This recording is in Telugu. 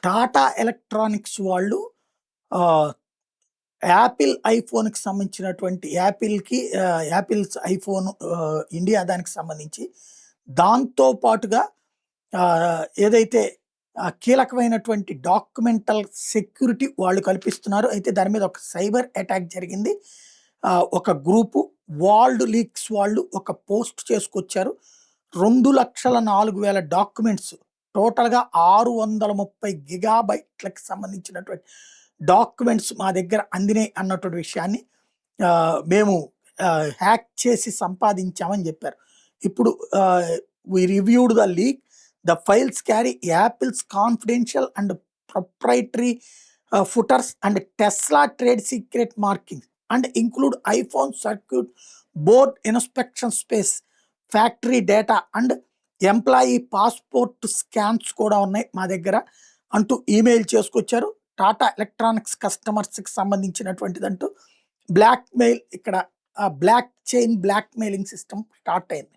టాటా ఎలక్ట్రానిక్స్ వాళ్ళు ఆహ్, యాపిల్ ఐఫోన్‌కి సంబంధించినటువంటి యాపిల్స్ ఐఫోన్ ఇండియా దానికి సంబంధించి దాంతో పాటుగా ఏదైతే కీలకమైనటువంటి డాక్యుమెంటల్ సెక్యూరిటీ వాళ్ళు కల్పిస్తున్నారు. అయితే దాని మీద ఒక సైబర్ అటాక్ జరిగింది. ఒక గ్రూపు వాల్డ్ లీక్స్ వాళ్ళు ఒక పోస్ట్ చేసుకొచ్చారు. 2,04,000 డాక్యుమెంట్స్ టోటల్‌గా 630 గిగాబైట్‌లకి సంబంధించినటువంటి డాక్యుమెంట్స్ మా దగ్గర అందినాయి అన్నటువంటి విషయాన్ని మేము హ్యాక్ చేసి సంపాదించామని చెప్పారు. ఇప్పుడు we reviewed the leak. The files carry Apple's confidential and proprietary footers and Tesla trade secret markings and include iPhone circuit board inspection space factory data and employee passport scans కూడా ఉన్నాయి మా దగ్గర అంటూ ఈమెయిల్ చేసుకొచ్చారు. టాటా ఎలక్ట్రానిక్స్ కస్టమర్స్కి సంబంధించినటువంటిదంటూ బ్లాక్ మెయిల్ ఇక్కడ block chain blackmailing system start అయింది.